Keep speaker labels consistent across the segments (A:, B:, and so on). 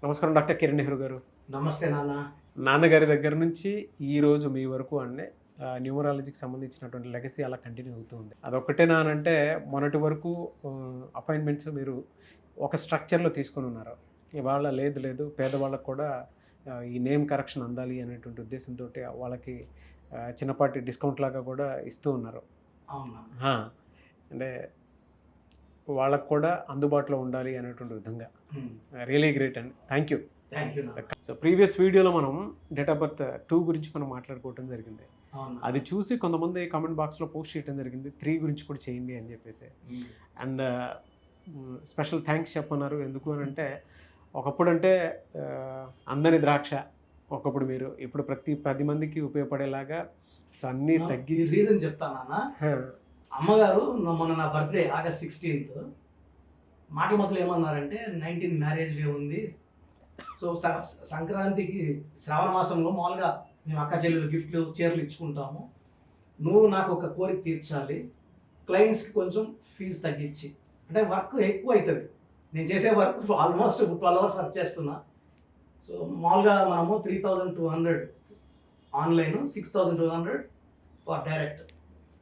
A: నమస్కారం డాక్టర్ కిరణ్ నెహ్రూ గారు.
B: నమస్తే నాన్న.
A: నాన్నగారి దగ్గర నుంచి ఈరోజు మీ వరకు అంటే న్యూమరాలజీకి సంబంధించినటువంటి లెగసీ అలా కంటిన్యూ అవుతూ ఉంది. అదొక్కటేనా అని అంటే మొన్నటి వరకు అపాయింట్మెంట్స్ మీరు ఒక స్ట్రక్చర్లో తీసుకొని ఉన్నారు. ఇవాళ లేదు పేదవాళ్ళకు కూడా ఈ నేమ్ కరెక్షన్ అందాలి అనేటువంటి ఉద్దేశంతో వాళ్ళకి చిన్నపాటి డిస్కౌంట్ లాగా కూడా ఇస్తూ ఉన్నారు.
B: అవునా?
A: అంటే వాళ్ళకు కూడా అందుబాటులో ఉండాలి అనేటువంటి విధంగా. రియలీ గ్రేట్ అండి. Thank you. సో ప్రీవియస్ వీడియోలో మనం డేట్ ఆఫ్ బర్త్ 2 గురించి మనం మాట్లాడుకోవడం జరిగింది. అది చూసి కొంతమంది కామెంట్ బాక్స్లో పోస్ట్ చేయడం జరిగింది 3 గురించి కూడా చేయండి అని చెప్పేసి. అండ్ స్పెషల్ థ్యాంక్స్ చెప్పన్నారు. ఎందుకు అని అంటే ఒకప్పుడు అంటే అందని ద్రాక్ష ఒకప్పుడు మీరు, ఇప్పుడు ప్రతి 10 మందికి ఉపయోగపడేలాగా సో అన్నీ తగ్గించి
B: రీజన్ చెప్తానా. అమ్మగారు మొన్న నా బర్త్డే ఆగస్ట్ 16th మాటలు ఏమన్నారంటే 19 మ్యారేజ్ డే ఉంది. సో సంక్రాంతికి శ్రావణ మాసంలో మామూలుగా మేము అక్క చెల్లెలు గిఫ్ట్లు చీరలు ఇచ్చుకుంటాము. నువ్వు నాకు ఒక కోరిక తీర్చాలి, క్లయింట్స్కి కొంచెం ఫీజు తగ్గించి, అంటే వర్క్ ఎక్కువ అవుతుంది. నేను చేసే వర్క్ ఆల్మోస్ట్ 12 hours వర్క్ చేస్తున్నా. సో మామూలుగా మనము 3200 ఆన్లైన్, 6200 ఫర్ డైరెక్ట్.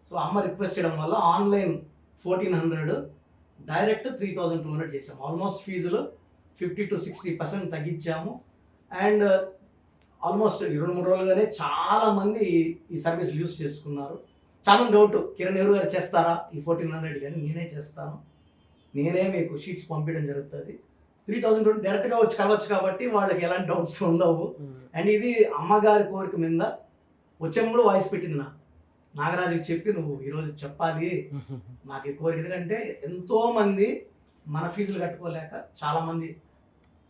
B: సో అమ్మ రిక్వెస్ట్ చేయడం వల్ల ఆన్లైన్ 1400, డైరెక్ట్ 3200 చేసాము. ఆల్మోస్ట్ ఫీజులు 50 to 60% తగ్గించాము. అండ్ ఆల్మోస్ట్ 2-3 రోజులుగానే చాలామంది ఈ సర్వీస్ యూస్ చేసుకున్నారు. చాలా డౌట్, కిరణ్ నెహ్రూ గారు చేస్తారా ఈ 1400? కానీ నేనే చేస్తాను. నేనే మీకు షీట్స్ పంపించడం జరుగుతుంది. 3000 డైరెక్ట్గా వచ్చి కలవచ్చు కాబట్టి వాళ్ళకి ఎలాంటి డౌట్స్ ఉండవు. అండ్ ఇది అమ్మగారి కోరిక మీద వచ్చేప్పుడు వాయిస్ పెట్టింది నాగరాజుకి చెప్పి, నువ్వు ఈరోజు చెప్పాలి నాకు ఈ కోరిక. ఎందుకంటే ఎంతోమంది మన ఫీజులు కట్టుకోలేక చాలామంది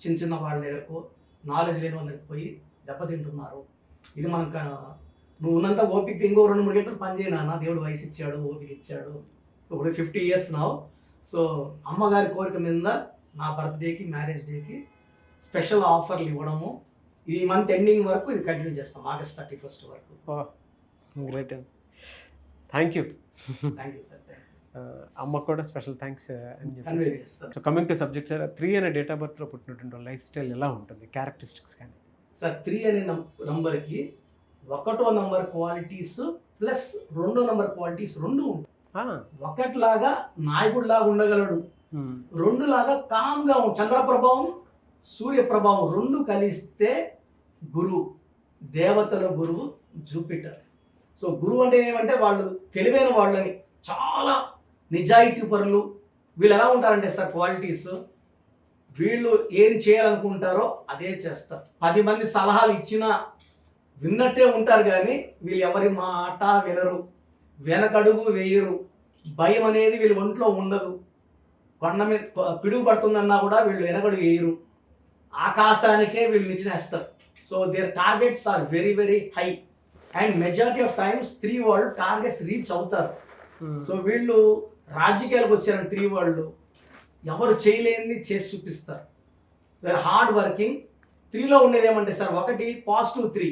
B: చిన్న వాళ్ళ దగ్గరకు, నాలెడ్జ్ లేని వాళ్ళ దగ్గరికి పోయి దెబ్బతింటున్నారు. ఇది మనకు నువ్వు ఉన్నంత ఓపిక ఇంకో 2-3 గంటలు పని చేయనా, దేవుడు వయసు ఇచ్చాడు, ఓపిక ఇచ్చాడు. ఇప్పుడు 50 years now. సో అమ్మగారి కోరిక మీద నా బర్త్డేకి, మ్యారేజ్ డేకి స్పెషల్ ఆఫర్లు ఇవ్వడము, ఈ మంత్ ఎండింగ్ వరకు ఇది కంటిన్యూ చేస్తాం, ఆగస్ట్ 31st వరకు.
A: గ్రేట్ అండి. Thank you
B: sir.
A: అమ్మ కూడా స్పెషల్ థ్యాంక్స్ అని చెప్పి. So coming to subject sir, 3 అనే డేట్ ఆఫ్ బర్త్లో పుట్టినటువంటి లైఫ్ స్టైల్ ఎలా ఉంటుంది, క్యారెక్టరిస్టిక్స్ కానీ?
B: సార్ 3 అనే నంబర్కి 1వ నంబర్ క్వాలిటీస్ ప్లస్ 2వ నంబర్ క్వాలిటీస్ 2 ఉంటాయి. 1 లాగా నాయకుడు లాగా ఉండగలడు, 2 లాగా కామ్గా చంద్రప్రభావం సూర్యప్రభావం 2 కలిస్తే గురువు, దేవతల గురువు జూపిటర్. సో గురువు అంటే ఏమంటే వాళ్ళు తెలివైన వాళ్ళని, చాలా నిజాయితీ పరులు. వీళ్ళు ఎలా ఉంటారంటే సార్ క్వాలిటీస్, వీళ్ళు ఏం చేయాలనుకుంటారో అదే చేస్తారు. 10 మంది సలహాలు ఇచ్చినా విన్నట్టే ఉంటారు, కానీ వీళ్ళు ఎవరి మాట వినరు, వెనకడుగు వేయరు. భయం అనేది వీళ్ళు ఒంట్లో ఉండదు. కొండ మీద పిడుగు పడుతుందన్నా కూడా వీళ్ళు వెనకడుగు వేయరు, ఆకాశానికే వీళ్ళు నిచ్చినేస్తారు. So their targets are very very high. And majority of times 3 వాళ్ళు టార్గెట్స్ రీచ్ అవుతారు. సో వీళ్ళు రాజకీయాలకు వచ్చారని 3 వాళ్ళు ఎవరు చేయలేనిది చేసి చూపిస్తారు. We are hard working. 3లో ఉండేది ఏమంటే సార్, 1 పాజిటివ్ 3,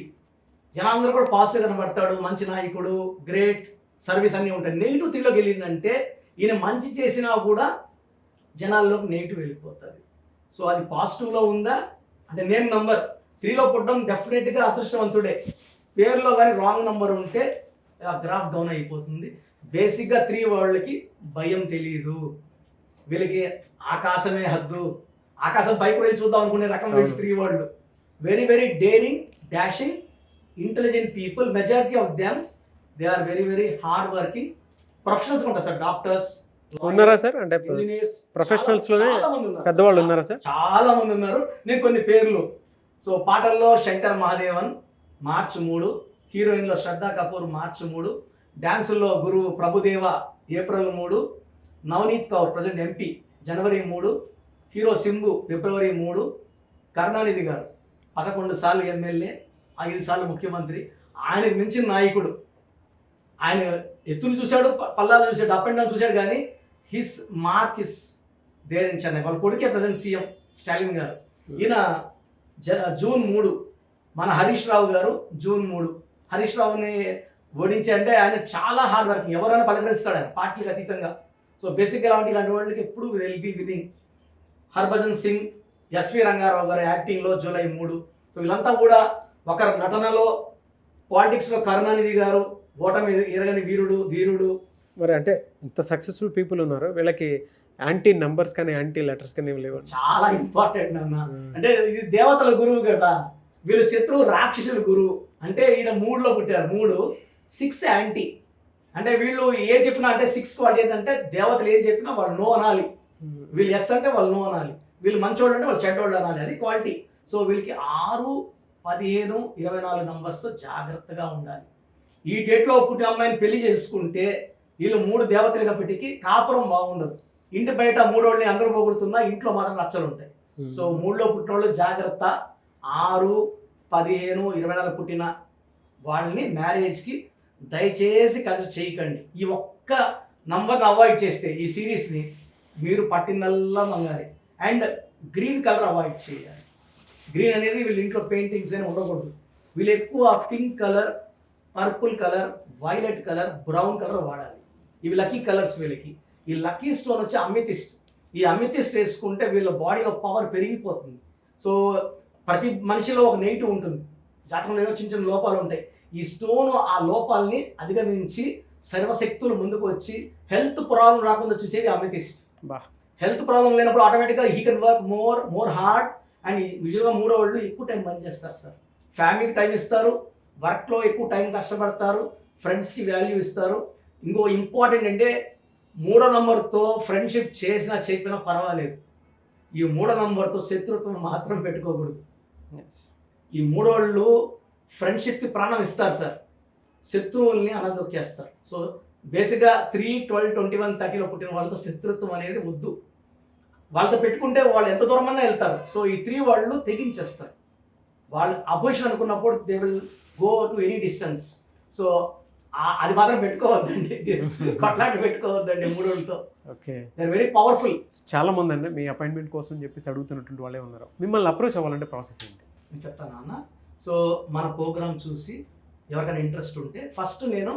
B: జనాలందరూ కూడా పాజిటివ్ కనబడతాడు, మంచి నాయకుడు, గ్రేట్ సర్వీస్ అన్నీ ఉంటాయి. నెగిటివ్ 3లోకి వెళ్ళిందంటే ఈయన మంచి చేసినా కూడా జనాల్లోకి నెగిటివ్ వెళ్ళిపోతుంది. సో అది పాజిటివ్లో ఉందా అంటే, నేను నంబర్ 3లో పుట్టడం డెఫినెట్గా అదృష్టవంతుడే. పేరులో కానీ రాంగ్ నంబర్ ఉంటే గ్రాఫ్ డౌన్ అయిపోతుంది. బేసిక్గా 3 వాళ్ళకి భయం తెలియదు, వీళ్ళకి ఆకాశమే హద్దు, ఆకాశం పైకి వెళ్ళి చూద్దాం అనుకునే రకం 3 వాళ్ళు. Very very daring, dashing, intelligent people. Majority of them they are very very hard working. Professionals ఉంటారు సార్, డాక్టర్స్
A: ఉన్నారా సార్? అంటే ప్రొఫెషనల్స్ లోనే పెద్దవాళ్ళు ఉన్నారా సార్?
B: చాలా మంది ఉన్నారు. నేను కొన్ని పేర్లు. సో పాటల్లో శంకర్ మహాదేవన్ మార్చి 3, హీరోయిన్లో శ్రద్ధా కపూర్ మార్చి 3, డ్యాన్సుల్లో గురువు Prabhudeva April 3, Navneet Kaur present MP జనవరి 3, హీరో సింబు ఫిబ్రవరి 3, కరుణానిధి గారు 11 సార్లు ఎమ్మెల్యే, 5 సార్లు ముఖ్యమంత్రి. ఆయనకు మించిన నాయకుడు. ఆయన ఎత్తులు చూశాడు, పల్లాలు చూశాడు, అప్ అండ్ డౌన్ చూశాడు, కానీ his mark is there in Chennai. వాళ్ళ కొడుకే ప్రజెంట్ సీఎం స్టాలిన్ గారు. ఈయన జూన్ 3. మన హరీష్ రావు గారు జూన్ 3. హరీష్ రావుని ఓడించి అంటే ఆయన చాలా హార్డ్ వర్కింగ్, ఎవరైనా పలకరిస్తాడు ఆయన పార్టీలకు అతీతంగా. సో బేసిక్గా ఇలాంటి వాళ్ళకి ఎప్పుడు will be winning. Harbhajan Singh SV Rangarao గారు యాక్టింగ్లో జూలై 3. సో వీళ్ళంతా కూడా ఒక నటనలో, పాలిటిక్స్లో కరుణానిధి గారు, ఓటమి ఎరగని వీరుడు, ధీరుడు.
A: మరి అంటే ఇంత సక్సెస్ఫుల్ పీపుల్ ఉన్నారు, వీళ్ళకి యాంటీ నంబర్స్ కానీ యాంటీ లెటర్స్ కానీ లేవు.
B: చాలా ఇంపార్టెంట్ అన్న. అంటే ఇది దేవతల గురువు కదా, వీళ్ళు శత్రువు రాక్షసుల గురువు. అంటే ఈయన 3లో పుట్టారు, 3 6 యాంటీ. అంటే వీళ్ళు ఏ చెప్పినా అంటే 6 వాళ్ళు ఏంటంటే దేవతలు ఏం చెప్పినా వాళ్ళు నో అనాలి, వీళ్ళు ఎస్ అంటే వాళ్ళు నో అనాలి, వీళ్ళు మంచోళ్ళు అంటే వాళ్ళు చెడ్డోళ్ళు అనాలి, అది క్వాలిటీ. సో వీళ్ళకి 6, 15, 24 నంబర్స్తో జాగ్రత్తగా ఉండాలి. ఈ డేట్లో పుట్టిన అమ్మాయిని పెళ్లి చేసుకుంటే వీళ్ళు 3 దేవతలుగా పెట్టికి కాపురం బాగుండదు. ఇంటి బయట 3 వాళ్ళని అందరూ పోగొడుతున్నా ఇంట్లో మాత్రం రచ్చలు ఉంటాయి. సో 3లో పుట్టిన వాళ్ళు జాగ్రత్త. 6, 15, 24 పుట్టిన వాళ్ళని మ్యారేజ్కి దయచేసి కన్సిడర్ చేయకండి. ఈ ఒక్క నంబర్ని అవాయిడ్ చేస్తే ఈ సిరీస్ని మీరు పట్టినల్లా మంగాలి. అండ్ గ్రీన్ కలర్ అవాయిడ్ చేయాలి. గ్రీన్ అనేది వీళ్ళ ఇంట్లో పెయింటింగ్స్ అని ఉండకూడదు. వీళ్ళు ఎక్కువ pink colour, purple colour, violet colour, brown colour వాడాలి. ఇవి లక్కీ కలర్స్ వీళ్ళకి. ఈ లక్కీ స్టోన్ వచ్చి అమితిస్ట్. ఈ అమితిస్ట్ వేసుకుంటే వీళ్ళ బాడీలో పవర్ పెరిగిపోతుంది. సో ప్రతి మనిషిలో ఒక నెగిటివ్ ఉంటుంది, జాతకంలో ఏదో చిన్న చిన్న లోపాలు ఉంటాయి. ఈ స్టోన్ ఆ లోపాలని అధిగమించి సర్వశక్తులు ముందుకు వచ్చి హెల్త్ ప్రాబ్లం రాకుండా చూసేది అమితిస్ట్. హెల్త్ ప్రాబ్లం లేనప్పుడు ఆటోమేటిక్గా he can work more hard. And యూజువల్గా 3వ వాళ్ళు ఎక్కువ టైం పనిచేస్తారు సార్. ఫ్యామిలీకి టైం ఇస్తారు, వర్క్లో ఎక్కువ టైం కష్టపడతారు, ఫ్రెండ్స్కి వాల్యూ ఇస్తారు. ఇంకో ఇంపార్టెంట్ అంటే 3వ నంబర్తో ఫ్రెండ్షిప్ చేసినా చెప్పినా పర్వాలేదు, ఈ 3వ నంబర్తో శత్రుత్వం మాత్రం పెట్టుకోకూడదు. ఈ 3 వాళ్ళు ఫ్రెండ్షిప్కి ప్రాణం ఇస్తారు సార్, శత్రువుల్ని అనదొక్కేస్తారు. సో బేసిక్గా 3, 12, 21, 30లో పుట్టిన వాళ్ళతో శత్రుత్వం అనేది వద్దు. వాళ్ళతో పెట్టుకుంటే వాళ్ళు ఎంత దూరమన్నా వెళ్తారు. సో ఈ 3 వాళ్ళు తెగించేస్తారు. వాళ్ళు అపోజిషన్ అనుకున్నప్పుడు they will go to any distance. So అది మాత్రం పెట్టుకోవద్దండి, కొట్లాట పెట్టుకోవద్దండి 3 వాళ్ళతో.
A: Okay,
B: they are very powerful.
A: చాలా మంది అండి మీ అపాయింట్మెంట్ కోసం చెప్పేసి అడుగుతున్నటువంటి వాళ్ళే ఉన్నారు. మిమ్మల్ని అప్రోచ్ అవ్వాలంటే ప్రాసెస్ ఏంటి?
B: నేను చెప్తాను అన్న. సో మన ప్రోగ్రామ్ చూసి ఎవరికైనా ఇంట్రెస్ట్ ఉంటే ఫస్ట్ నేను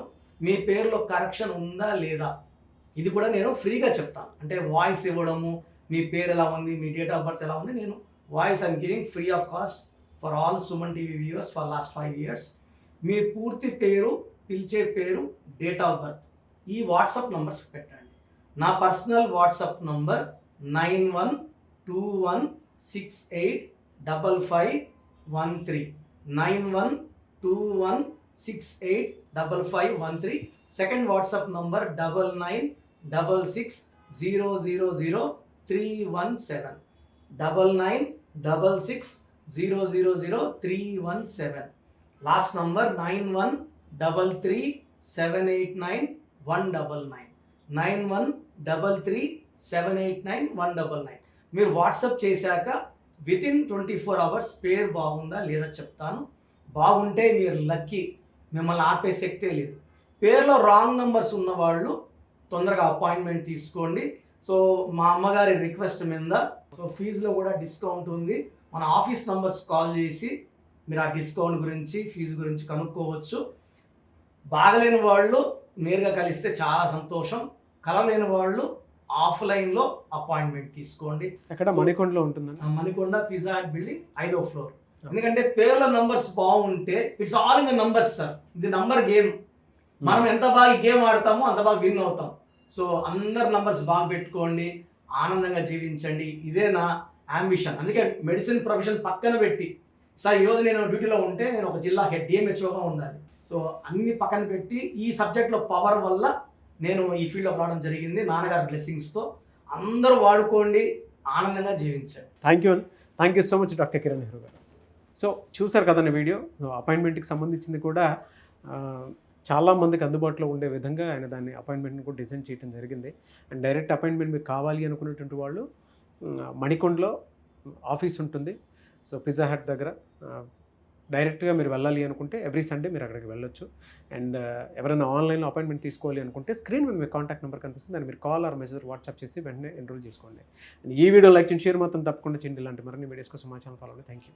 B: మీ పేరులో కరెక్షన్ ఉందా లేదా ఇది కూడా నేను ఫ్రీగా చెప్తాను. అంటే వాయిస్ ఇవ్వడము, మీ పేరు ఎలా ఉంది, మీ డేట్ ఆఫ్ బర్త్ ఎలా ఉంది, నేను voice I'm giving free of cost for all Suman TV viewers for last 5 years. మీ పూర్తి పేరు, పిలిచే పేరు, డేట్ ఆఫ్ బర్త్ ఈ వాట్సాప్ నంబర్స్ పెట్టండి. నా personal WhatsApp number 9121685513 9121685513. Second WhatsApp number 9966000317 9966000317. Last number 9133789199 9133789199. మీరు వాట్సాప్ చేశాక వితిన్ 24 hours పేరు బాగుందా లేదా చెప్తాను. బాగుంటే మీరు లక్కీ, మిమ్మల్ని ఆపే శక్తే లేదు. పేరులో రాంగ్ నంబర్స్ ఉన్నవాళ్ళు తొందరగా అపాయింట్మెంట్ తీసుకోండి. సో మా అమ్మగారి రిక్వెస్ట్ మీద సో ఫీజులో కూడా డిస్కౌంట్ ఉంది. మన ఆఫీస్ నంబర్స్ కాల్ చేసి మీరు ఆ డిస్కౌంట్ గురించి, ఫీజు గురించి కనుక్కోవచ్చు. బాగలేని వాళ్ళు నేరుగా కలిస్తే చాలా సంతోషం, కలవలేని వాళ్ళు ఆఫ్లైన్లో అపాయింట్మెంట్ తీసుకోండి.
A: అక్కడ మణికొండలో ఉంటుందండి.
B: మణికొండ పిజ్జా హట్ బిల్డింగ్ 5వ floor. ఎందుకంటే పేర్ల నంబర్స్ బాగుంటే it's all in the numbers sir. ఇది నంబర్ గేమ్. మనం ఎంత బాగా గేమ్ ఆడతామో అంత బాగా విన్ అవుతాం. సో అందరు నంబర్స్ బాగా పెట్టుకోండి, ఆనందంగా జీవించండి. ఇదే నా అంబిషన్. అందుకే మెడిసిన్ ప్రొఫెషన్ పక్కన పెట్టి సార్ ఈరోజు నేను డ్యూటీలో ఉంటే నేను ఒక జిల్లా హెడ్ డిఎంహెచ్ఓగా ఉండాలి. సో అన్ని పక్కన పెట్టి ఈ సబ్జెక్ట్లో పవర్ వల్ల నేను ఈ ఫీల్డ్లోకి రావడం జరిగింది. నాన్నగారి బ్లెస్సింగ్స్తో అందరూ వాడుకోండి, ఆనందంగా జీవించండి.
A: Thank you so much doctor Kiran Nehru గారు. సో చూసారు కదండి వీడియో. అపాయింట్మెంట్కి సంబంధించింది కూడా చాలామందికి అందుబాటులో ఉండే విధంగా ఆయన దాన్ని అపాయింట్మెంట్ని కూడా డిజైన్ చేయడం జరిగింది. అండ్ డైరెక్ట్ అపాయింట్మెంట్ మీకు కావాలి అనుకునేటువంటి వాళ్ళు మణికొండలో ఆఫీస్ ఉంటుంది. సో పిజ్జా హట్ దగ్గర డైరెక్ట్గా మీరు వెళ్ళాలి అనుకుంటే ఎవ్రీ సండే మీరు అక్కడికి వెళ్ళొచ్చు. అండ్ ఎవరైనా ఆన్లైన్లో అపాయింట్మెంట్ తీసుకోవాలి అనుకుంటే స్క్రీన్ మీద మీ కాంటాక్ట్ నెంబర్ కనిపిస్తుంది, దాన్ని మీరు కాల్ ఆర్ మెసేజ్ వాట్సాప్ చేసి వెంటనే ఎన్రోల్ చేసుకోండి. అండ్ ఈ వీడియో లైక్ చేయండి, షేర్ మాత్రం తప్పకుండా చేయండి. ఇలాంటి మరిన్ని వీడియోస్ కోసం మా ఛానల్ ఫాలో అవ్వండి. Thank you.